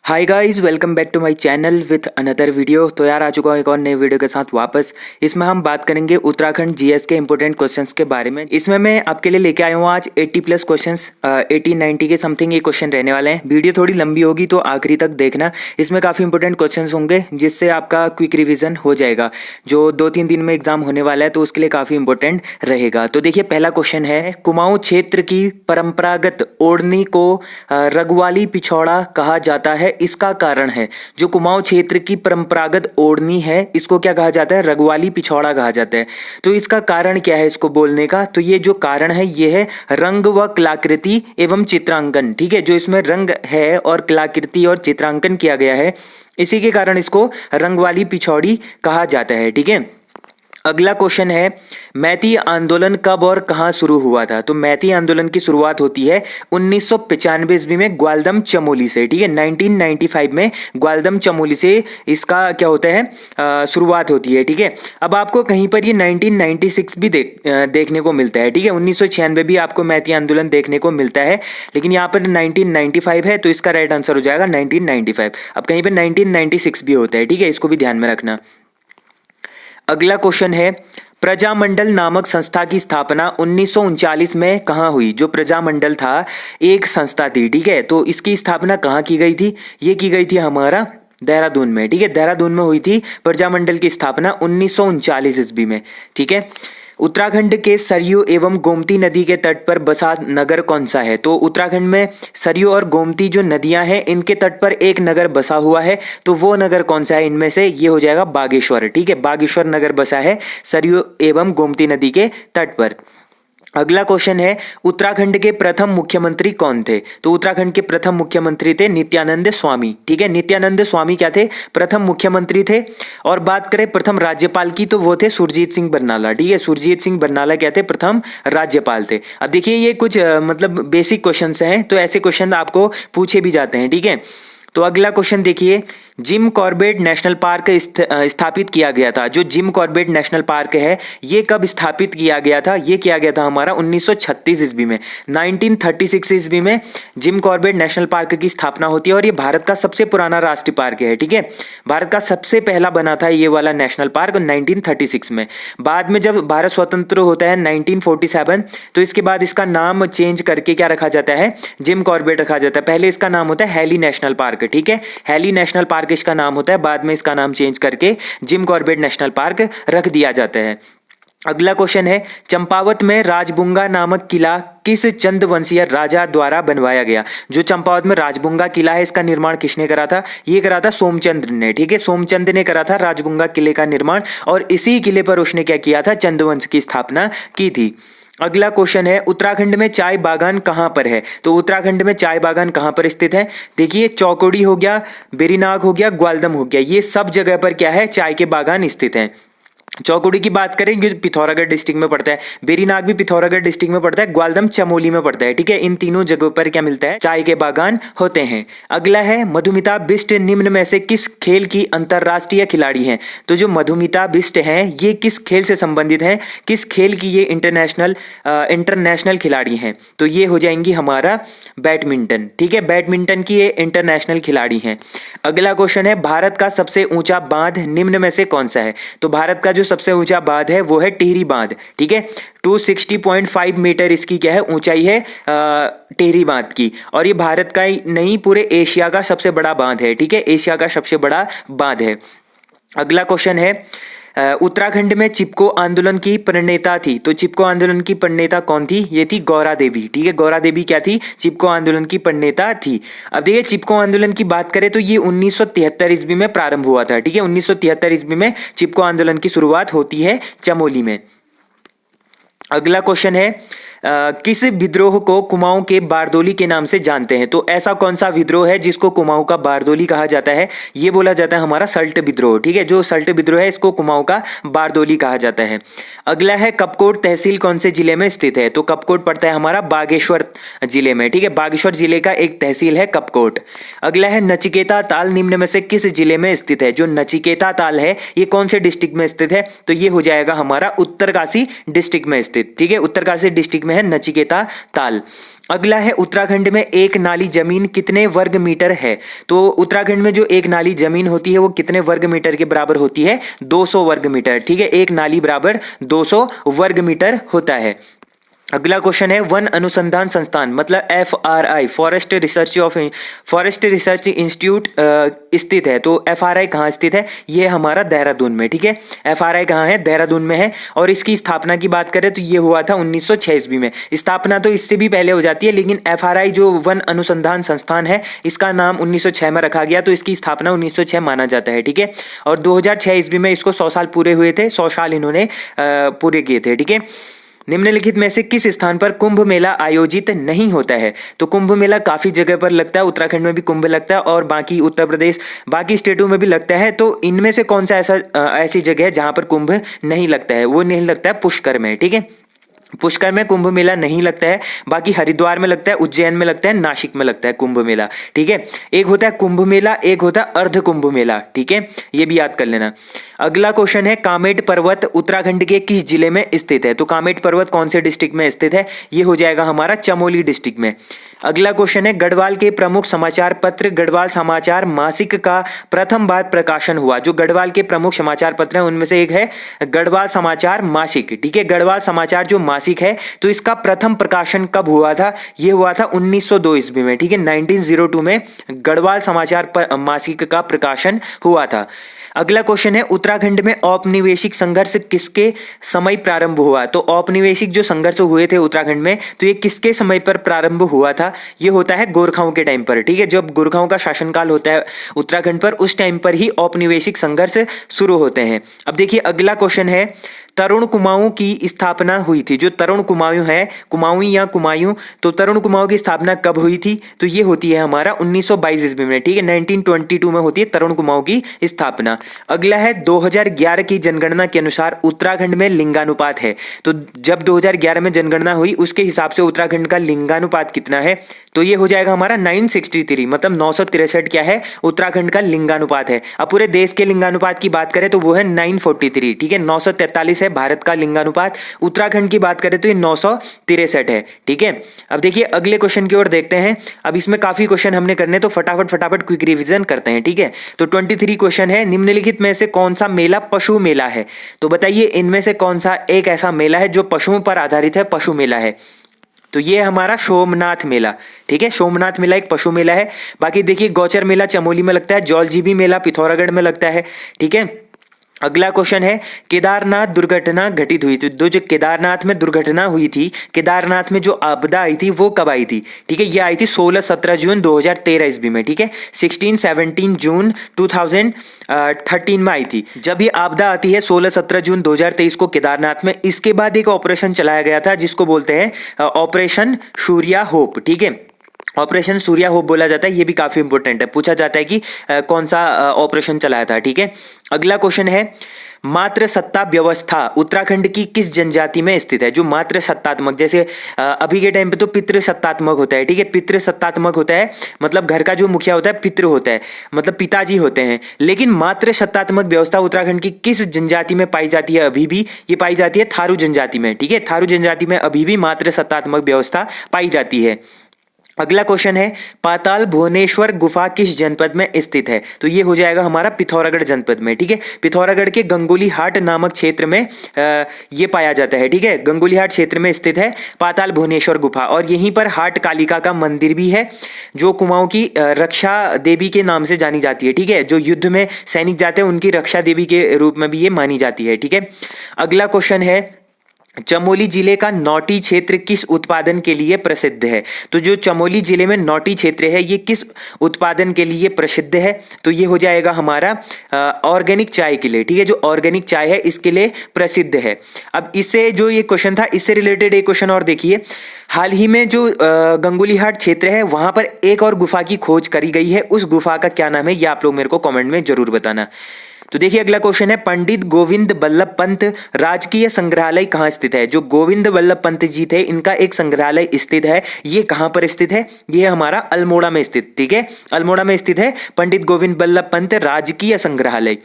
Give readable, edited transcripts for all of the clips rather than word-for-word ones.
Hi guys, welcome back to my channel with another video. तो यार आ चुका हूँ एक और नए वीडियो के साथ वापस। इसमें हम बात करेंगे उत्तराखंड जीएस के इंपॉर्टेंट क्वेश्चंस के बारे में। इसमें मैं आपके लिए लेके आया हूँ आज 80 प्लस क्वेश्चंस, 80-90 के समथिंग ये क्वेश्चन रहने वाले हैं। वीडियो थोड़ी लंबी होगी तो आखिरी तक देखना। इसमें काफ़ी इंपॉर्टेंट क्वेश्चन होंगे जिससे आपका क्विक रिविजन हो जाएगा। जो 2-3 दिन में एग्जाम होने वाला है तो उसके लिए काफ़ी इंपॉर्टेंट रहेगा। तो देखिए, पहला क्वेश्चन है, कुमाऊं क्षेत्र की परंपरागत ओढ़नी को रगवाली पिछौड़ा कहा जाता है, इसका कारण है। जो कुमाऊं क्षेत्र की परंपरागत ओढ़नी है इसको क्या कहा जाता है? रगवाली पिछौड़ा कहा जाता है। तो इसका कारण क्या है इसको बोलने का? तो ये जो कारण है ये है रंग व कलाकृति एवं चित्रांकन। ठीक है, जो इसमें रंग है और कलाकृति और चित्रांकन किया गया है, इसी के कारण इसको रंगवाली पिछौड़ी कहा जाता है। ठीक है, अगला क्वेश्चन है, मैती आंदोलन कब और कहां शुरू हुआ था? तो मैती आंदोलन की शुरुआत होती है 1995 ईस्वी में ग्वालदम चमोली से। ठीक है, 1995 में ग्वालदम चमोली से इसका क्या होता है, शुरुआत होती है। ठीक है, अब आपको कहीं पर ये 1996 भी देखने को मिलता है। ठीक है, 1996 भी आपको मैती आंदोलन देखने को मिलता है, लेकिन यहाँ पर 1995 है तो इसका राइट आंसर हो जाएगा 1995। अब कहीं पर 1996 भी होता है। ठीक है, इसको भी ध्यान में रखना। अगला क्वेश्चन है, प्रजामंडल नामक संस्था की स्थापना 1939 में कहाँ हुई? जो प्रजामंडल था एक संस्था थी। ठीक है, तो इसकी स्थापना कहाँ की गई थी? ये की गई थी हमारा देहरादून में। ठीक है, देहरादून में हुई थी प्रजामंडल की स्थापना 1939 ईस्वी में। ठीक है, उत्तराखंड के सरयू एवं गोमती नदी के तट पर बसा नगर कौन सा है? तो उत्तराखंड में सरयू और गोमती जो नदियां हैं इनके तट पर एक नगर बसा हुआ है, तो वो नगर कौन सा है इनमें से? ये हो जाएगा बागेश्वर। ठीक है, बागेश्वर नगर बसा है सरयू एवं गोमती नदी के तट पर। अगला क्वेश्चन है, उत्तराखंड के प्रथम मुख्यमंत्री कौन थे? तो उत्तराखंड के प्रथम मुख्यमंत्री थे नित्यानंद स्वामी। ठीक है, नित्यानंद स्वामी क्या थे? प्रथम मुख्यमंत्री थे। और बात करें प्रथम राज्यपाल की तो वो थे सुरजीत सिंह बरनाला। ठीक है, सुरजीत सिंह बरनाला क्या थे? प्रथम राज्यपाल थे। अब देखिए, ये कुछ मतलब बेसिक क्वेश्चन हैं, तो ऐसे क्वेश्चन आपको पूछे भी जाते हैं। ठीक है, तो अगला क्वेश्चन देखिए, जिम कॉर्बेट नेशनल पार्क स्थापित किया गया था। जो जिम कॉर्बेट नेशनल पार्क है ये कब स्थापित किया गया था? ये किया गया था हमारा 1936 ईस्वी में। 1936 ईस्वी में जिम कॉर्बेट नेशनल पार्क की स्थापना होती है और ये भारत का सबसे पुराना राष्ट्रीय पार्क है। ठीक है, भारत का सबसे पहला बना था ये वाला नेशनल पार्क 1936 में। बाद में जब भारत स्वतंत्र होता है 1947, तो इसके बाद इसका नाम चेंज करके क्या रखा जाता है? जिम कॉर्बेट रखा जाता है। पहले इसका नाम होता है हैली नेशनल पार्क। ठीक है, हैली नेशनल पार्क इसका नाम होता है, बाद में इसका नाम चेंज करके जिम कॉर्बेट नेशनल पार्क रख दिया जाता है। अगला क्वेश्चन है, चंपावत में राजबुंगा नामक किला किस चंदवंशीय राजा द्वारा बनवाया गया? जो चंपावत में राजबुंगा किला है इसका निर्माण किसने करा था? ये करा था सोमचंद्र ने। ठीक है, सोमचंद्र ने करा था राजबुंगा किले का निर्माण, और इसी किले पर उसने क्या किया था? चंदवंश की स्थापना की थी। अगला क्वेश्चन है, उत्तराखंड में चाय बागान कहां पर है? तो उत्तराखंड में चाय बागान कहां पर स्थित है? देखिए, चौकोड़ी हो गया, बेरीनाग हो गया, ग्वालदम हो गया, ये सब जगह पर क्या है? चाय के बागान स्थित हैं। चौकुड़ी की बात करें, ये पिथौरागढ़ डिस्ट्रिक्ट में पड़ता है। बेरीनाग भी पिथौरागढ़ डिस्ट्रिक्ट में पड़ता है। ग्वालदम चमोली में पड़ता है। ठीक है, इन तीनों जगहों पर क्या मिलता है? चाय के बागान होते हैं। अगला है, मधुमिता बिष्ट निम्न में से किस खेल की अंतरराष्ट्रीय खिलाड़ी हैं? तो जो मधुमिता बिष्ट हैं ये किस खेल से संबंधित हैं? किस खेल की ये इंटरनेशनल खिलाड़ी हैं? तो ये हो जाएंगी हमारा बैडमिंटन। ठीक है, बैडमिंटन की ये इंटरनेशनल खिलाड़ी हैं। अगला क्वेश्चन है, भारत का सबसे ऊंचा बांध निम्न में से कौन सा है? तो भारत का जो सबसे ऊंचा बांध है वो है टिहरी बांध। ठीक है, 260.5 मीटर इसकी क्या है? ऊंचाई है टिहरी बांध की, और ये भारत का ही नहीं पूरे एशिया का सबसे बड़ा बांध है। ठीक है, एशिया का सबसे बड़ा बांध है। अगला क्वेश्चन है, उत्तराखंड में चिपको आंदोलन की प्रणेता थी। तो चिपको आंदोलन की प्रणेता कौन थी? ये थी गौरा देवी। ठीक है, गौरा देवी क्या थी? चिपको आंदोलन की प्रणेता थी। अब देखिए, चिपको आंदोलन की बात करें तो ये 1973 ईस्वी में प्रारंभ हुआ था। ठीक है, 1973 ईस्वी में चिपको आंदोलन की शुरुआत होती है चमोली में। अगला क्वेश्चन है, किस विद्रोह को कुमाऊं के बारदोली के नाम से जानते हैं? तो ऐसा कौन सा विद्रोह है जिसको कुमाऊं का बारदोली कहा जाता है? ये बोला जाता है हमारा सल्ट विद्रोह। ठीक है, जो सल्ट विद्रोह है इसको कुमाऊं का बारदोली कहा जाता है। अगला है, कपकोट तहसील कौन से जिले में स्थित है? तो कपकोट पड़ता है हमारा बागेश्वर जिले में। ठीक है, बागेश्वर जिले का एक तहसील है कपकोट। अगला है, नचिकेता ताल निम्न में से किस जिले में स्थित है? जो नचिकेता ताल है ये कौन से डिस्ट्रिक्ट में स्थित है? तो ये हो जाएगा हमारा उत्तरकाशी डिस्ट्रिक्ट में स्थित। ठीक है, उत्तरकाशी डिस्ट्रिक्ट में है नचिकेता ताल। अगला है उत्तराखंड में एक नाली जमीन कितने वर्ग मीटर है? तो उत्तराखंड में जो एक नाली जमीन होती है वो कितने वर्ग मीटर के बराबर होती है? 200 वर्ग मीटर। ठीक है, एक नाली बराबर 200 वर्ग मीटर होता है। अगला क्वेश्चन है वन अनुसंधान संस्थान मतलब FRI फॉरेस्ट रिसर्च इंस्टीट्यूट स्थित है। तो FRI कहाँ स्थित है? ये हमारा देहरादून में। ठीक है, FRI कहाँ है? देहरादून में है। और इसकी स्थापना की बात करें तो ये हुआ था 1906 ईस्वी में। स्थापना तो इससे भी पहले हो जाती है, लेकिन FRI जो वन अनुसंधान संस्थान है इसका नाम 1906 में रखा गया, तो इसकी स्थापना 1906 माना जाता है। ठीक है, और 2006 ईस्वी में इसको 100 साल पूरे हुए थे, 100 साल इन्होंने पूरे किए थे। ठीक है, निम्नलिखित में से किस स्थान पर कुंभ मेला आयोजित नहीं होता है? तो कुंभ मेला काफी जगह पर लगता है, उत्तराखंड में भी कुंभ लगता है और बाकी उत्तर प्रदेश बाकी स्टेटों में भी लगता है। तो इनमें से कौन सा ऐसी जगह है जहां पर कुंभ नहीं लगता है? वो नहीं लगता है पुष्कर में। ठीक है, पुष्कर में कुंभ मेला नहीं लगता है, बाकी हरिद्वार में लगता है, उज्जैन में लगता है, नासिक में लगता है कुंभ मेला। ठीक है, एक होता है कुंभ मेला, एक होता है अर्ध कुंभ मेला। ठीक है, ये भी याद कर लेना। अगला क्वेश्चन है कामेट पर्वत उत्तराखंड के किस जिले में स्थित है? तो कामेट पर्वत कौन से डिस्ट्रिक्ट में स्थित है? ये हो जाएगा हमारा चमोली डिस्ट्रिक्ट में। अगला क्वेश्चन है गढ़वाल के प्रमुख समाचार पत्र गढ़वाल समाचार मासिक का प्रथम बार प्रकाशन हुआ। जो गढ़वाल के प्रमुख समाचार पत्र हैं उनमें से एक है गढ़वाल समाचार मासिक। ठीक है, गढ़वाल समाचार जो मासिक है तो इसका प्रथम प्रकाशन कब हुआ था? ये हुआ था 1902 ईस्वी में। ठीक है, 1902 में गढ़वाल समाचार मासिक का प्रकाशन हुआ था। अगला क्वेश्चन है उत्तराखंड में औपनिवेशिक संघर्ष किसके समय प्रारंभ हुआ? तो औपनिवेशिक जो संघर्ष हुए थे उत्तराखंड में तो ये किसके समय पर प्रारंभ हुआ था? ये होता है गोरखाओं के टाइम पर। ठीक है, जब गोरखाओं का शासनकाल होता है उत्तराखंड पर उस टाइम पर ही औपनिवेशिक संघर्ष शुरू होते हैं। अब देखिए अगला क्वेश्चन है तरुण कुमाऊं की स्थापना हुई थी। जो तरुण कुमाऊं है, कुमाऊं या कुमायूं, तो तरुण कुमाऊं की स्थापना कब हुई थी? तो ये होती है हमारा 1922 ईस्वी में। ठीक है, 1922 में होती है तरुण कुमाऊं की स्थापना। अगला है 2011 की जनगणना के अनुसार उत्तराखंड में लिंगानुपात है। तो जब 2011 में जनगणना हुई उसके हिसाब से उत्तराखंड का लिंगानुपात कितना है? तो ये हो जाएगा हमारा 963, मतलब 963 क्या है? उत्तराखंड का लिंगानुपात है। अब पूरे देश के लिंगानुपात की बात करें तो वो है 943। ठीक है, 943 है भारत का लिंगानुपात। उत्तराखंड की बात करें तो ये 963 है। ठीक है, अब देखिए अगले क्वेश्चन की ओर देखते हैं। अब इसमें काफी क्वेश्चन हमने करने, तो फटाफट क्विक रिवीजन करते हैं। ठीक है, तो 23 क्वेश्चन है निम्नलिखित में से कौन सा मेला पशु मेला है? तो बताइए इनमें से कौन सा एक ऐसा मेला है जो पशुओं पर आधारित है, पशु मेला है? तो ये हमारा सोमनाथ मेला। ठीक है, सोमनाथ मेला एक पशु मेला है। बाकी देखिए गौचर मेला चमोली में लगता है, जौलजीबी मेला पिथौरागढ़ में लगता है। ठीक है, अगला क्वेश्चन है केदारनाथ दुर्घटना घटित हुई थी। तो जो केदारनाथ में दुर्घटना हुई थी, केदारनाथ में जो आपदा आई थी वो कब आई थी? ठीक है, ये आई थी 16-17 जून 2013 ईस्वी में। ठीक है, 16-17 जून 2013 में आई थी। जब ये आपदा आती है 16-17 जून 2023 को केदारनाथ में, इसके बाद एक ऑपरेशन चलाया गया था जिसको बोलते हैं ऑपरेशन सूर्या होप। ठीक है, ऑपरेशन सूर्या होप बोला जाता है। ये भी काफी इंपॉर्टेंट है, पूछा जाता है कि कौन सा ऑपरेशन चलाया था। ठीक है, अगला क्वेश्चन है मातृ सत्ता व्यवस्था उत्तराखंड की किस जनजाति में स्थित है? जो मातृ सत्तात्मक, जैसे अभी के टाइम पे तो पितृ सत्तात्मक होता है। ठीक है, पितृ सत्तात्मक होता है मतलब घर का जो मुखिया होता है पितृ होता है, मतलब पिताजी होते हैं। लेकिन मातृ सत्तात्मक व्यवस्था उत्तराखंड की किस जनजाति में पाई जाती है? अभी भी ये पाई जाती है थारू जनजाति में। ठीक है, थारू जनजाति में अभी भी मातृ सत्तात्मक व्यवस्था पाई जाती है। अगला क्वेश्चन है पाताल भुवनेश्वर गुफा किस जनपद में स्थित है? तो ये हो जाएगा हमारा पिथौरागढ़ जनपद में। ठीक है, पिथौरागढ़ के गंगोली हाट नामक क्षेत्र में ये पाया जाता है। ठीक है, गंगोली हाट क्षेत्र में स्थित है पाताल भुवनेश्वर गुफा, और यहीं पर हाट कालिका का मंदिर भी है जो कुमाऊं की रक्षा देवी के नाम से जानी जाती है। ठीक है, जो युद्ध में सैनिक जाते हैं उनकी रक्षा देवी के रूप में भी ये मानी जाती है। ठीक है, अगला क्वेश्चन है चमोली जिले का नौटी क्षेत्र किस उत्पादन के लिए प्रसिद्ध है? तो जो चमोली जिले में नौटी क्षेत्र है ये किस उत्पादन के लिए प्रसिद्ध है? तो ये हो जाएगा हमारा ऑर्गेनिक चाय के लिए। ठीक है, जो ऑर्गेनिक चाय है इसके लिए प्रसिद्ध है। अब इससे जो ये क्वेश्चन था इससे रिलेटेड एक क्वेश्चन और देखिए, हाल ही में जो गंगोली हाट क्षेत्र है वहां पर एक और गुफा की खोज करी गई है, उस गुफा का क्या नाम है? ये आप लोग मेरे को कॉमेंट में जरूर बताना। तो देखिए अगला क्वेश्चन है पंडित गोविंद बल्लभ पंत राजकीय संग्रहालय कहाँ स्थित है? जो गोविंद बल्लभ पंत जी थे इनका एक संग्रहालय स्थित है, ये कहाँ पर स्थित है? ये हमारा अल्मोड़ा में स्थित। ठीक है, अल्मोड़ा में स्थित है पंडित गोविंद बल्लभ पंत राजकीय संग्रहालय।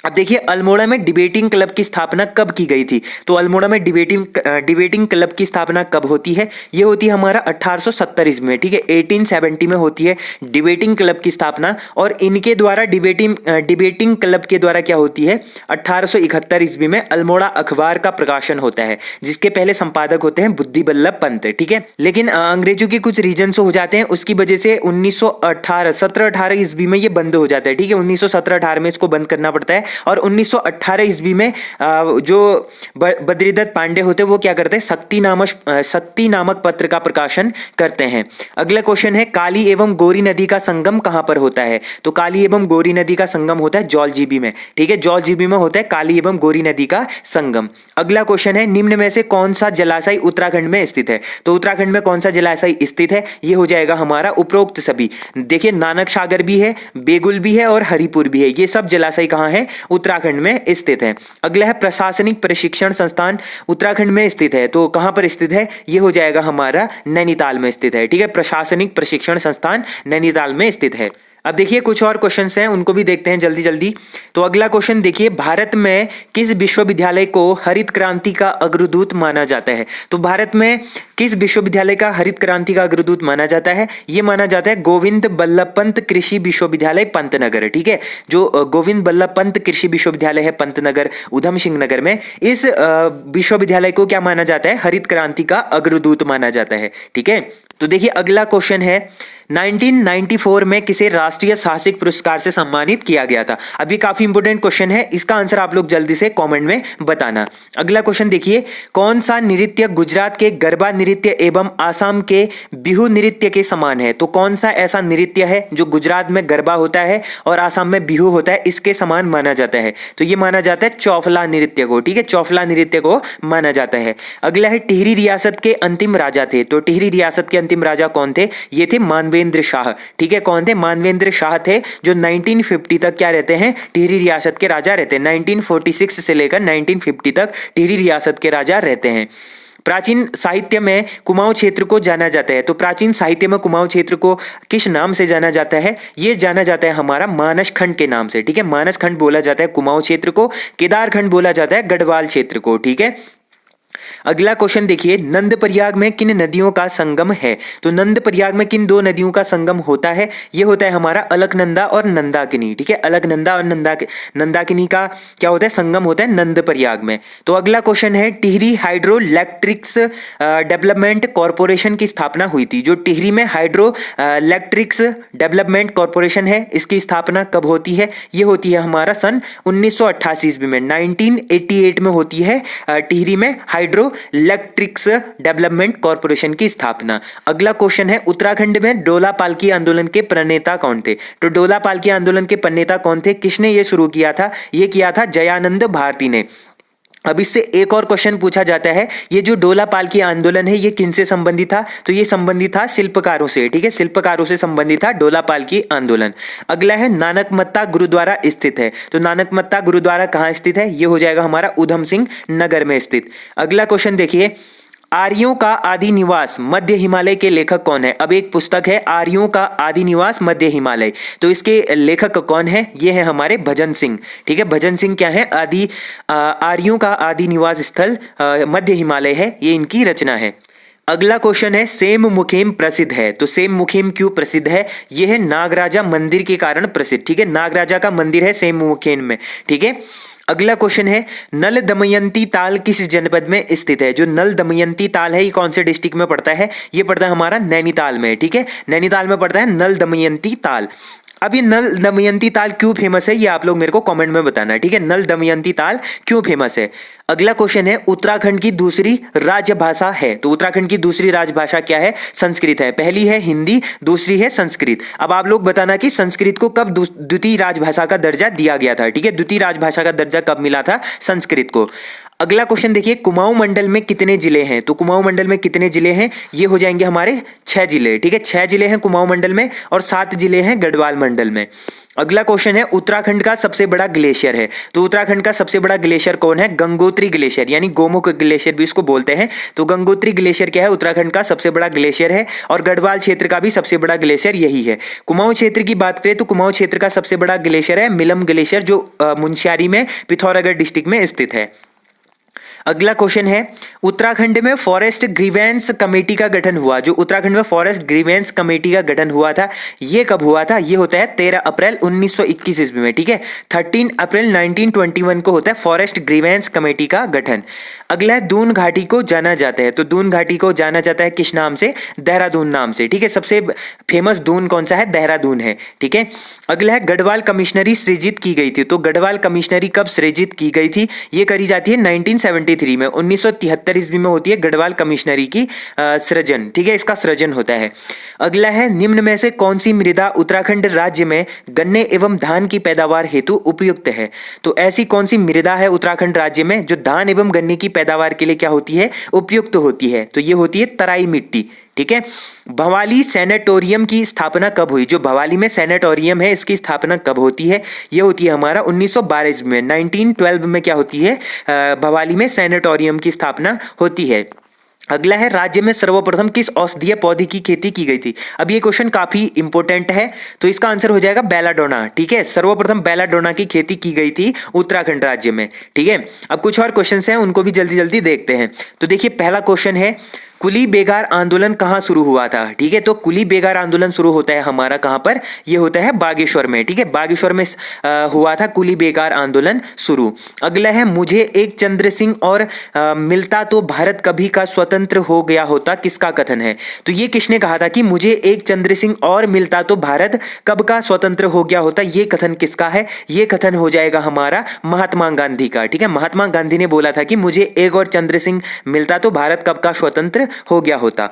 अब देखिए अल्मोड़ा में डिबेटिंग क्लब की स्थापना कब की गई थी? तो अल्मोड़ा में डिबेटिंग क्लब की स्थापना कब होती है? ये होती है हमारा 1870 ईस्वी में, ठीक है, 1870 में होती है डिबेटिंग क्लब की स्थापना। और इनके द्वारा डिबेटिंग क्लब के द्वारा क्या होती है, 1871 ईस्वी में अल्मोड़ा अखबार का प्रकाशन होता है, जिसके पहले संपादक होते हैं बुद्धि बल्लभ पंत, ठीक है। लेकिन अंग्रेजों के कुछ रीजन हो जाते हैं, उसकी वजह से 1718 ईस्वी में ये बंद हो जाता है, ठीक है। 1917-18 में इसको बंद करना पड़ता है। और 1918 ईस्वी में जो बद्रीदत्त पांडे होते हैं वो क्या करते हैं, शक्ति नामक पत्र का प्रकाशन करते हैं। अगला क्वेश्चन है काली एवं गोरी नदी का संगम कहां पर होता है? तो काली एवं गोरी नदी का संगम होता है जौलजीबी में, ठीक है, जौलजीबी में होता है काली एवं गोरी नदी का संगम। अगला क्वेश्चन है निम्न में से कौन सा जलाशय उत्तराखंड में स्थित है? तो उत्तराखंड में कौन सा जलाशय स्थित है? ये हो जाएगा हमारा उपरोक्त सभी। देखिए नानक सागर भी है, बेगुल भी है और हरिपुर भी है, ये सब जलाशय कहां है? उत्तराखंड में स्थित है। अगला है प्रशासनिक प्रशिक्षण संस्थान उत्तराखंड में स्थित है, तो कहां पर स्थित है? ये हो जाएगा हमारा नैनीताल में स्थित है, ठीक है, प्रशासनिक प्रशिक्षण संस्थान नैनीताल में स्थित है। अब देखिए कुछ और क्वेश्चंस हैं, उनको भी देखते हैं जल्दी जल्दी। तो अगला क्वेश्चन देखिए, भारत में किस विश्वविद्यालय को हरित क्रांति का अग्रदूत माना जाता है? तो भारत में किस विश्वविद्यालय का हरित क्रांति का अग्रदूत माना जाता है? ये माना जाता है गोविंद बल्लभ पंत कृषि विश्वविद्यालय पंतनगर, ठीक है, जो गोविंद बल्लभ पंत कृषि विश्वविद्यालय है पंतनगर उधम सिंह नगर में, इस विश्वविद्यालय को क्या माना जाता है? हरित क्रांति का अग्रदूत माना जाता है, ठीक है। तो देखिए अगला क्वेश्चन है 1994 में किसे राष्ट्रीय साहसिक पुरस्कार से सम्मानित किया गया था? अभी काफी इंपोर्टेंट क्वेश्चन है, इसका आंसर आप लोग जल्दी से कमेंट में बताना। अगला क्वेश्चन देखिए, कौन सा नृत्य गुजरात के गरबा नृत्य एवं आसाम के बिहू नृत्य के समान है? तो कौन सा ऐसा नृत्य है जो गुजरात में गरबा होता है और आसाम में बिहू होता है, इसके समान माना जाता है? तो ये माना जाता है चौफला नृत्य को, ठीक है, चौफला नृत्य को माना जाता है। अगला है टिहरी रियासत के अंतिम राजा थे, तो टिहरी रियासत के अंतिम राजा कौन थे? ये थे मानवेंद्र शाह, ठीक है, कौन थे? मानवेंद्र शाह थे, जो 1950 तक क्या रहते हैं? टिहरी रियासत के राजा रहते हैं। 1946 से लेकर 1950 तक टिहरी रियासत के राजा रहते हैं। प्राचीन साहित्य में कुमाऊं क्षेत्र को जाना जाता है, तो प्राचीन साहित्य में कुमाऊं क्षेत्र को किस नाम से जाना जाता है? ये जाना जाता है हमारा मानस खंड के नाम से, ठीक है, मानस खंड बोला जाता है कुमाऊं क्षेत्र को, केदार खंड बोला जाता है गढ़वाल क्षेत्र को, ठीक है। अगला क्वेश्चन देखिए, नंदप्रयाग में किन नदियों का संगम है? तो नंदप्रयाग में किन दो नदियों का संगम होता है? ये होता है हमारा अलकनंदा और नंदाकिनी, ठीक है, अलकनंदा और नंदाकिनी का क्या होता है? संगम होता है नंदप्रयाग में। तो अगला क्वेश्चन है Tehri hydro electrics development corporation की स्थापना हुई थी। जो टिहरी में हाइड्रो इलेक्ट्रिक्स डेवलपमेंट कॉर्पोरेशन है, इसकी स्थापना कब होती है? ये होती है हमारा सन 1988 ईस्वी में, 1988 में होती है टिहरी में हाइड्रो इलेक्ट्रिक्स डेवलपमेंट कॉर्पोरेशन की स्थापना। अगला क्वेश्चन है उत्तराखंड में डोला पालकी आंदोलन के प्रणेता कौन थे? तो डोला पालकी आंदोलन के प्रणेता कौन थे? किसने ये शुरू किया था? ये किया था जयानंद भारती ने। अब इससे एक और क्वेश्चन पूछा जाता है, ये जो डोला पालकी आंदोलन है ये किनसे संबंधित था? तो ये संबंधित था शिल्पकारों से, ठीक है, शिल्पकारों से संबंधित था डोला पालकी आंदोलन। अगला है नानकमत्ता गुरुद्वारा स्थित है, तो नानकमत्ता गुरुद्वारा कहाँ स्थित है? ये हो जाएगा हमारा उधम सिंह नगर में स्थित। अगला क्वेश्चन देखिए, आर्यों का आदि निवास मध्य हिमालय के लेखक कौन है? अब एक पुस्तक है आर्यों का आदि निवास मध्य हिमालय, तो इसके लेखक कौन है? ये है हमारे भजन सिंह, ठीक है, भजन सिंह क्या है? आर्यों का आदि निवास स्थल मध्य हिमालय है, ये इनकी रचना है। अगला क्वेश्चन है सेम मुखीम प्रसिद्ध है, तो सेम मुखीम क्यों प्रसिद्ध है? ये है नागराजा मंदिर के कारण प्रसिद्ध, ठीक है, नागराजा का मंदिर है सेम मुखीम में, ठीक है। अगला क्वेश्चन है नल दमयंती ताल किस जनपद में स्थित है? जो नल दमयंती ताल है ये कौन से डिस्ट्रिक्ट में पड़ता है? ये पड़ता है हमारा नैनीताल में, ठीक है, नैनीताल में पड़ता है नल दमयंती ताल। अब ये नल दमयंती ताल क्यों फेमस है ये आप लोग मेरे को कमेंट में बताना है, ठीक है, नल दमयंती ताल क्यों फेमस है। अगला क्वेश्चन है उत्तराखंड की दूसरी राजभाषा है, तो उत्तराखंड की दूसरी राजभाषा क्या है? संस्कृत है। पहली है हिंदी, दूसरी है संस्कृत। अब आप लोग बताना कि संस्कृत को कब द्वितीय राजभाषा का दर्जा दिया गया था, ठीक है, द्वितीय राजभाषा का दर्जा कब मिला था संस्कृत को। अगला क्वेश्चन देखिए, कुमाऊं मंडल में कितने जिले हैं? तो कुमाऊं मंडल में कितने जिले हैं? ये हो जाएंगे हमारे 6 जिले, ठीक है, 6 जिले हैं कुमाऊं मंडल में और 7 जिले हैं गढ़वाल मंडल में। अगला क्वेश्चन है उत्तराखंड का सबसे बड़ा ग्लेशियर है। तो उत्तराखंड का सबसे बड़ा ग्लेशियर कौन है? गंगोत्री ग्लेशियर, यानी गोमुख ग्लेशियर भी इसको बोलते हैं। तो गंगोत्री ग्लेशियर क्या है? उत्तराखंड का सबसे बड़ा ग्लेशियर है। और गढ़वाल क्षेत्र का भी सबसे बड़ा ग्लेशियर यही है। कुमाऊं क्षेत्र की बात करें तो कुमाऊं क्षेत्र का सबसे बड़ा ग्लेशियर है मिलम ग्लेशियर, जो मुनस्यारी में पिथौरागढ़ डिस्ट्रिक्ट में स्थित है। अगला क्वेश्चन है उत्तराखंड में फॉरेस्ट ग्रीवेंस कमेटी का गठन हुआ। जो उत्तराखंड में फॉरेस्ट ग्रीवेंस कमेटी का गठन हुआ था, ये कब हुआ था? ये होता है 13 अप्रैल 1921 ईस्वी में, ठीक है। 13 अप्रैल 1921 को होता है फॉरेस्ट ग्रीवेंस कमेटी का गठन। अगला है दून घाटी को जाना जाता है। तो दून घाटी को जाना जाता है किस नाम से? देहरादून नाम से, ठीक है। सबसे फेमस दून कौन सा है? देहरादून है, ठीक है। अगला है गढ़वाल कमिश्नरी सृजित की गई थी। तो गढ़वाल कमिश्नरी कब सृजित की गई थी? ये करी जाती है 1973 में, 1973 ईस्वी में होती है गढ़वाल कमिश्नरी की सृजन, ठीक है। इसका सृजन होता है। अगला है निम्न में से कौन सी मृदा उत्तराखंड राज्य में गन्ने एवं धान की पैदावार हेतु उपयुक्त है? तो ऐसी कौन सी मृदा है उत्तराखंड राज्य में जो धान एवं गन्ने की पैदावार के लिए क्या होती है? उपयुक्त होती है। तो ये होती है तराई मिट्टी, ठीक है। भवाली सैनेटोरियम की स्थापना कब हुई? जो भवाली में सैनेटोरियम है, इसकी स्थापना कब होती है? ये होती है हमारा 1912 में, 1912 में क्या होती है? भवाली में सैनेटोरियम की स्थापना होती है। अगला है राज्य में सर्वप्रथम किस औषधीय पौधे की खेती की गई थी? अब ये क्वेश्चन काफी इंपॉर्टेंट है, तो इसका आंसर हो जाएगा बेलाडोना, ठीक है। सर्वप्रथम बेलाडोना की खेती की गई थी उत्तराखंड राज्य में, ठीक है। अब कुछ और क्वेश्चंस हैं, उनको भी जल्दी जल्दी देखते हैं। तो देखिए पहला क्वेश्चन है कुली बेगार आंदोलन कहाँ शुरू हुआ था? ठीक है, तो कुली बेगार आंदोलन शुरू होता है हमारा कहाँ पर? ये होता है बागेश्वर में, ठीक है। बागेश्वर में हुआ था कुली बेगार आंदोलन शुरू। अगला है मुझे एक चंद्र सिंह और मिलता तो भारत कभी का स्वतंत्र हो गया होता, किसका कथन है? तो ये किसने कहा था कि मुझे एक चंद्र सिंह और मिलता तो भारत कब का स्वतंत्र हो गया होता? ये कथन किसका है? ये कथन हो जाएगा हमारा महात्मा गांधी का, ठीक है। महात्मा गांधी ने बोला था कि मुझे एक और चंद्र सिंह मिलता तो भारत कब का स्वतंत्र हो गया होता।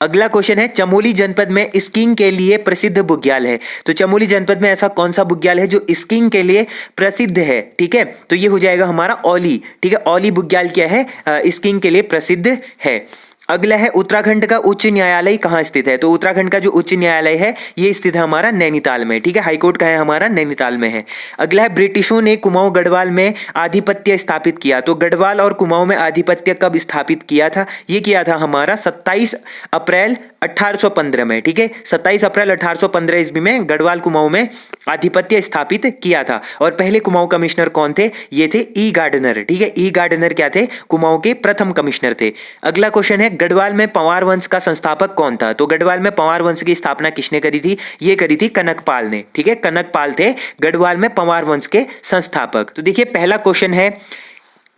अगला क्वेश्चन है चमोली जनपद में स्कीइंग के लिए प्रसिद्ध बुग्याल है। तो चमोली जनपद में ऐसा कौन सा बुग्याल है जो स्कीइंग के लिए प्रसिद्ध है? ठीक है, तो ये हो जाएगा हमारा औली, ठीक है। औली बुग्याल क्या है? स्कीइंग के लिए प्रसिद्ध है। अगला है उत्तराखंड का उच्च न्यायालय कहाँ स्थित है? तो उत्तराखंड का जो उच्च न्यायालय है ये स्थित है हमारा नैनीताल में, ठीक है। हाईकोर्ट का है हमारा नैनीताल में है। अगला है ब्रिटिशों ने कुमाऊं गढ़वाल में आधिपत्य स्थापित किया। तो गढ़वाल और कुमाऊं में आधिपत्य कब स्थापित किया था? ये किया था हमारा 27 अप्रैल 1815 में, ठीक है। 27 अप्रैल 1815 ईस्वी में गढ़वाल कुमाऊं में आधिपत्य स्थापित किया था। और पहले कुमाऊं कमिश्नर कौन थे? ये थे ई गार्डनर, ठीक है। ई गार्डनर क्या थे? कुमाऊं के प्रथम कमिश्नर थे। अगला क्वेश्चन है गढ़वाल में पंवार वंश का संस्थापक कौन था? तो गढ़वाल में पंवार वंश की स्थापना किसने करी थी? ये करी थी कनकपाल ने, ठीक है। कनकपाल थे गढ़वाल में पंवार वंश के संस्थापक। तो देखिए पहला क्वेश्चन है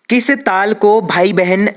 किस ताल को भाई बहन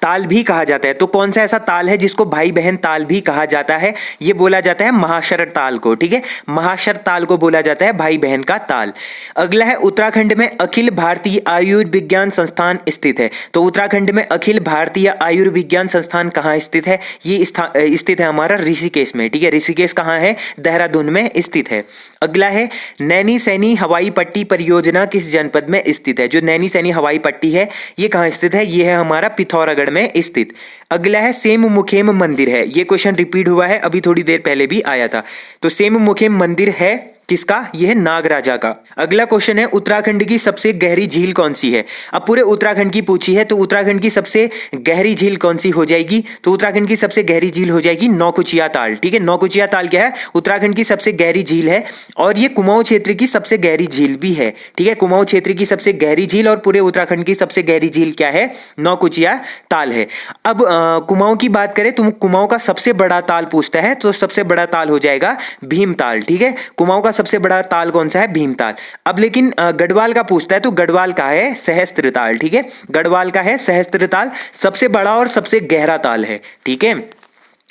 ताल भी कहा जाता है? तो कौन सा ऐसा ताल है जिसको भाई बहन ताल भी कहा जाता है? ये बोला जाता है महाशर ताल को, ठीक है। महाशर ताल को बोला जाता है भाई बहन का ताल। अगला है उत्तराखंड में अखिल भारतीय आयुर्विज्ञान संस्थान स्थित है। तो उत्तराखंड में अखिल भारतीय आयुर्विज्ञान संस्थान कहाँ स्थित है? ये स्थित है हमारा ऋषिकेश में, ठीक है। ऋषिकेश कहाँ है? देहरादून में स्थित है। अगला है नैनी सैनी हवाई पट्टी परियोजना किस जनपद में स्थित है? जो नैनी सैनी हवाई पट्टी है ये कहां स्थित है? ये है हमारा पिथौरागढ़ में स्थित। अगला है सेम मुखेम मंदिर है। ये क्वेश्चन रिपीट हुआ है, अभी थोड़ी देर पहले भी आया था। तो सेम मुखेम मंदिर है किसका? यह है नागराजा का। अगला क्वेश्चन है उत्तराखंड की सबसे गहरी झील कौन सी है? अब पूरे उत्तराखंड की पूछी है, तो उत्तराखंड की सबसे गहरी झील कौन सी हो जाएगी? तो उत्तराखंड की सबसे गहरी झील हो जाएगी नौकुचिया ताल, ठीक है। नौकुचिया ताल क्या है? उत्तराखंड की सबसे गहरी झील है और ये कुमाऊं क्षेत्र की सबसे गहरी झील भी है, ठीक है। कुमाऊं क्षेत्र की सबसे गहरी झील और पूरे उत्तराखंड की सबसे गहरी झील क्या है? नौकुचिया ताल है। अब कुमाऊं की बात करें तो कुमाऊं का सबसे बड़ा ताल पूछता है, तो सबसे बड़ा ताल हो जाएगा भीमताल, ठीक है। कुमाऊं का सबसे बड़ा ताल कौन सा है? भीमताल। अब लेकिन गढ़वाल का पूछता है, तो गढ़वाल का है सहस्त्रताल, ठीक है। गढ़वाल का है सहस्त्रताल, सबसे बड़ा और सबसे गहरा ताल है, ठीक है।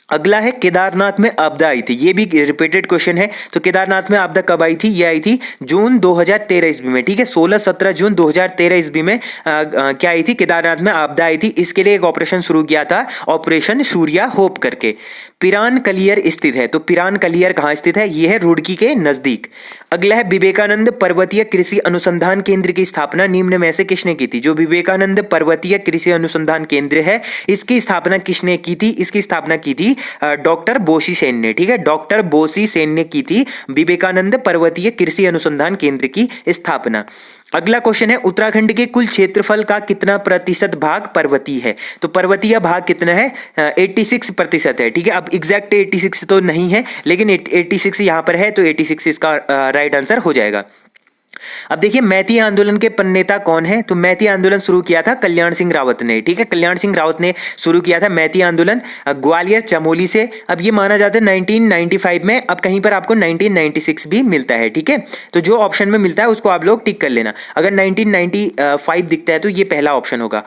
अगला है केदारनाथ में आपदा आई थी। ये भी रिपीटेड क्वेश्चन है। तो केदारनाथ में आपदा कब आई थी? ये आई थी जून 2013 ईस्वी में, ठीक है। 16-17 जून 2013 ईस्वी में क्या आई थी? केदारनाथ में आपदा आई थी। इसके लिए एक ऑपरेशन शुरू किया था, ऑपरेशन सूर्या होप करके। पिरान कलियर स्थित है? तो पिरान कलियर कहाँ स्थित है? ये है रुड़की के नजदीक। अगला है विवेकानंद पर्वतीय कृषि अनुसंधान केंद्र की स्थापना निम्न में से किसने की थी? जो विवेकानंद पर्वतीय कृषि अनुसंधान केंद्र है, इसकी स्थापना किसने की थी? इसकी स्थापना की थी डॉक्टर बोसी सेन ने। ठीक है, डॉक्टर बोसी सेन ने की थी विवेकानंद पर्वतीय कृषि अनुसंधान केंद्र की स्थापना। अगला क्वेश्चन है उत्तराखंड के कुल क्षेत्रफल का कितना प्रतिशत भाग पर्वतीय है? तो पर्वतीय भाग कितना है? 86% है। ठीक है, अब एग्जैक्ट 86 तो नहीं है, लेकिन 86 यहां पर है, तो 86 इसका राइट आंसर हो जाएगा। अब देखिए मैती आंदोलन के प्रणेता कौन है? तो मैती आंदोलन शुरू किया था कल्याण सिंह रावत ने। ठीक है, कल्याण सिंह रावत ने शुरू किया था मैती आंदोलन ग्वालियर चमोली से। अब ये माना जाता है 1995 में, अब कहीं पर आपको 1996 भी मिलता है। ठीक है, तो जो ऑप्शन में मिलता है उसको आप लोग टिक कर लेना। अगर 1995 दिखता है तो ये पहला ऑप्शन होगा।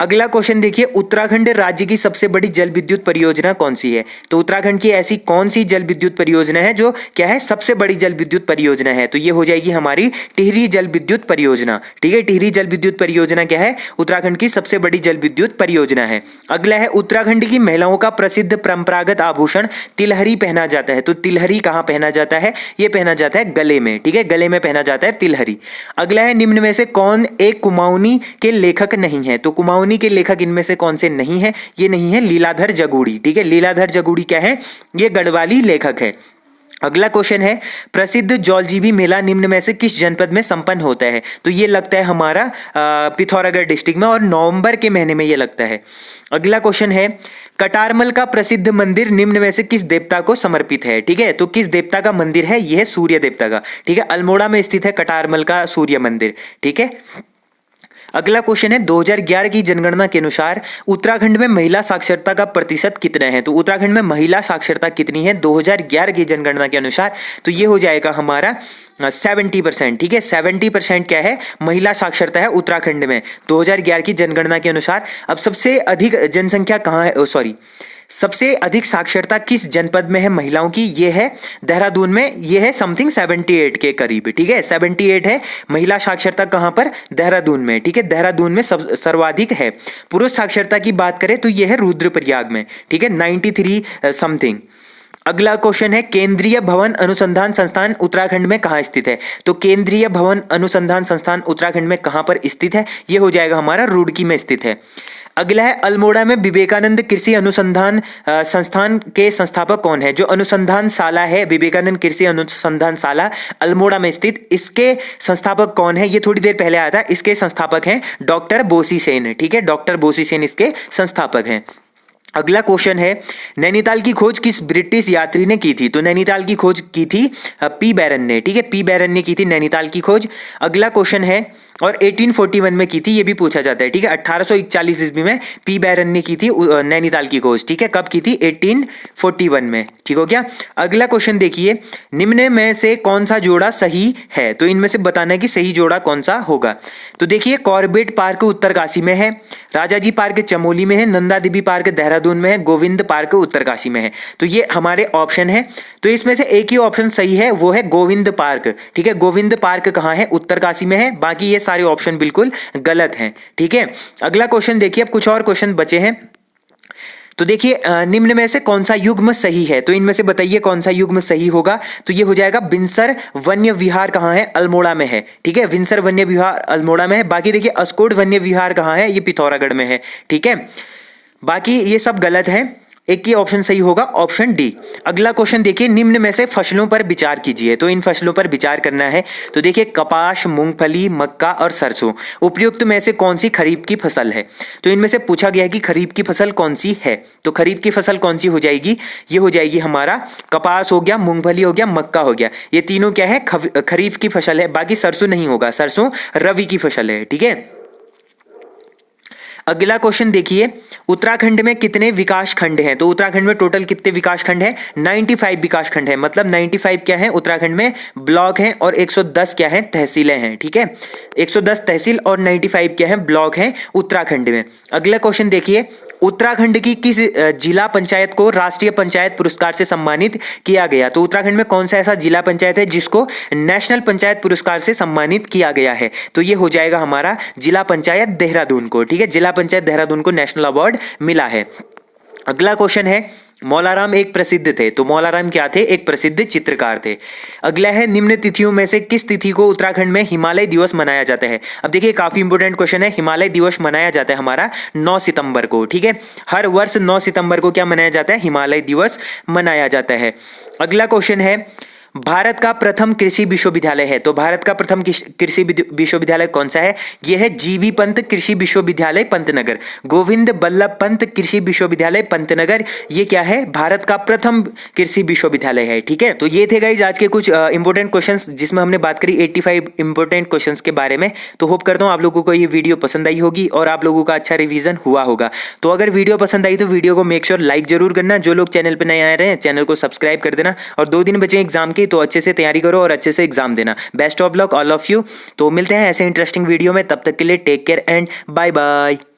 अगला क्वेश्चन देखिए, उत्तराखंड राज्य की सबसे बड़ी जल विद्युत परियोजना कौन सी है? तो उत्तराखंड की ऐसी कौन सी जल विद्युत परियोजना है जो क्या है? सबसे बड़ी जल विद्युत परियोजना है। तो ये हो जाएगी हमारी टिहरी जल विद्युत परियोजना। ठीक है, टिहरी जल विद्युत परियोजना क्या है? उत्तराखंड की सबसे बड़ी जल विद्युत परियोजना है। अगला है उत्तराखंड की महिलाओं का प्रसिद्ध परंपरागत आभूषण तिलहरी पहना जाता है। तो तिलहरी कहां पहना जाता है? ये पहना जाता है गले में। ठीक है, गले में पहना जाता है तिलहरी। अगला है निम्न में से कौन एक कुमाऊनी के लेखक नहीं है? तो कुमाऊनी के लेखक इनमें से कौन से नहीं है? ये नहीं है लीलाधर जगूड़ी। ठीक है, लीलाधर जगूड़ी क्या है? ये गढ़वाली लेखक है। अगला क्वेश्चन है प्रसिद्ध जौलजीबी मेला निम्न में से किस जनपद में संपन्न होता है? तो ये लगता है हमारा पिथौरागढ़ डिस्ट्रिक्ट में, और नवंबर के महीने में ये लगता है। अगला क्वेश्चन है कटारमल का प्रसिद्ध मंदिर निम्न में से किस देवता को समर्पित है? ठीक है, तो किस देवता का मंदिर है? यह है सूर्य देवता का। ठीक है, अल्मोड़ा में स्थित है कटारमल का सूर्य मंदिर। ठीक है, अगला क्वेश्चन है 2011 की जनगणना के अनुसार उत्तराखंड में महिला साक्षरता का प्रतिशत कितना है? तो उत्तराखंड में महिला साक्षरता कितनी है 2011 की जनगणना के अनुसार? तो ये हो जाएगा हमारा 70%। ठीक है, 70% क्या है? महिला साक्षरता है उत्तराखंड में 2011 की जनगणना के अनुसार। अब सबसे अधिक जनसंख्या कहाँ है? सॉरी, सबसे अधिक साक्षरता किस जनपद में है महिलाओं की? ये है देहरादून में। ये है समथिंग 78 के करीब। ठीक है, 78 है महिला साक्षरता। कहां पर? देहरादून में। ठीक है, देहरादून में सर्वाधिक है। पुरुष साक्षरता की बात करें तो यह है रुद्रप्रयाग में। ठीक है, 93 समथिंग। अगला क्वेश्चन है केंद्रीय भवन अनुसंधान संस्थान उत्तराखंड में कहां स्थित है? तो केंद्रीय भवन अनुसंधान संस्थान उत्तराखंड में कहां पर स्थित है? यह हो जाएगा हमारा रुड़की में स्थित है। अगला है अल्मोड़ा में विवेकानंद कृषि अनुसंधान संस्थान के संस्थापक कौन है? जो अनुसंधान शाला है विवेकानंद कृषि अनुसंधान शाला अल्मोड़ा में स्थित, इसके संस्थापक कौन है? ये थोड़ी देर पहले आया था। इसके संस्थापक हैं डॉक्टर बोसी सेन। ठीक है, डॉक्टर बोसी सेन इसके संस्थापक हैं। अगला क्वेश्चन है नैनीताल की खोज किस ब्रिटिश यात्री ने की थी? तो नैनीताल की खोज की थी पी बैरन ने। ठीक है, पी बैरन ने की थी नैनीताल की खोज। अगला क्वेश्चन है और 1841 में की थी, ये भी पूछा जाता है। ठीक है, 1841 ईस्वी में पी बैरन ने की थी नैनीताल की खोज। ठीक है, कब की थी? 1841 में। ठीक हो गया। अगला क्वेश्चन देखिए निम्न में से कौन सा जोड़ा सही है? तो इनमें से बताना है कि सही जोड़ा कौन सा होगा। तो देखिए कॉर्बेट पार्क उत्तरकाशी में है, राजाजी पार्क चमोली में है, नंदा देवी पार्क देहरादून में है, गोविंद पार्क उत्तरकाशी में है। तो ये हमारे ऑप्शन है। तो इसमें से एक ही ऑप्शन सही है, वो है गोविंद पार्क। ठीक है, गोविंद पार्क कहाँ है? उत्तरकाशी में है। बाकी ये सारे ऑप्शन बिल्कुल गलत हैं। ठीक है, अगला क्वेश्चन देखिए, अब कुछ और क्वेश्चन बचे हैं। तो देखिए निम्न में से कौन सा युग्म सही है? तो इनमें से बताइए कौन सा युग्म सही होगा। तो ये हो जाएगा बिनसर वन्य विहार कहाँ है? अल्मोड़ा में है। ठीक है, बिनसर वन्य विहार अल्मोड़ा में है। बाकी देखिए अस्कोट वन्य विहार कहाँ है? ये पिथौरागढ़ में है। ठीक है, बाकी ये सब गलत है। एक ही ऑप्शन सही होगा, ऑप्शन डी। अगला क्वेश्चन देखिए निम्न में से फसलों पर विचार कीजिए। तो इन फसलों पर विचार करना है। तो देखिए कपास, मूंगफली, मक्का और सरसों उपयुक्त में से कौन सी खरीफ की फसल है? तो इनमें से पूछा गया है कि खरीफ की फसल कौन सी है। तो खरीफ की फसल कौन सी हो जाएगी? ये हो जाएगी हमारा कपास हो गया, मूंगफली हो गया, मक्का हो गया। ये तीनों क्या है? खरीफ की फसल है। बाकी सरसों नहीं होगा, सरसों रवि की फसल है। ठीक है, अगला क्वेश्चन देखिए उत्तराखंड में कितने विकास खंड हैं? तो उत्तराखंड में टोटल कितने विकास खंड हैं? 95 विकास खंड है। मतलब 95 क्या है उत्तराखंड में? ब्लॉक हैं, और 110 क्या है? तहसीलें हैं। ठीक है, 110 तहसील और 95 क्या है? ब्लॉक हैं उत्तराखंड में। अगला क्वेश्चन देखिए उत्तराखंड की किस जिला पंचायत को राष्ट्रीय पंचायत पुरस्कार से सम्मानित किया गया? तो उत्तराखंड में कौन सा ऐसा जिला पंचायत है जिसको नेशनल पंचायत पुरस्कार से सम्मानित किया गया है? तो ये हो जाएगा हमारा जिला पंचायत देहरादून को। ठीक है, जिला पंचायत देहरादून को नेशनल अवार्ड मिला है। अगला क्वेश्चन है मौलाराम एक प्रसिद्ध थे, तो मौलाराम क्या थे? एक प्रसिद्ध चित्रकार थे। अगला है, निम्न तिथियों में से किस तिथि को उत्तराखंड में हिमालय दिवस मनाया जाता है? अब देखिए काफी इंपोर्टेंट क्वेश्चन है। हिमालय दिवस मनाया जाता है हमारा 9 सितंबर को, ठीक है। हर वर्ष 9 सितंबर को क्या मनाया जाता है? हिमालय दिवस मनाया जाता है। अगला क्वेश्चन है, भारत का प्रथम कृषि विश्वविद्यालय है, तो भारत का प्रथम कृषि विश्वविद्यालय कौन सा है? यह है जीबी पंत कृषि विश्वविद्यालय पंतनगर, गोविंद बल्लभ पंत कृषि विश्वविद्यालय पंतनगर, ये क्या है? भारत का प्रथम कृषि विश्वविद्यालय है, ठीक है। तो ये थे गाइज आज के कुछ इंपोर्टेंट क्वेश्चंस जिसमें हमने बात करी 85 इंपोर्टेंट क्वेश्चंस के बारे में। तो होप करता हूँ आप लोगों को ये वीडियो पसंद आई होगी और आप लोगों का अच्छा रिवीजन हुआ होगा। तो अगर वीडियो पसंद आई तो वीडियो को मेक श्योर लाइक जरूर करना। जो लोग चैनल पर नए आ रहे हैं चैनल को सब्सक्राइब कर देना। और 2 दिन बचे एग्जाम के, तो अच्छे से तैयारी करो और अच्छे से एग्जाम देना। Best of luck all of you. तो मिलते हैं ऐसे इंटरेस्टिंग वीडियो में, तब तक के लिए take care and bye bye.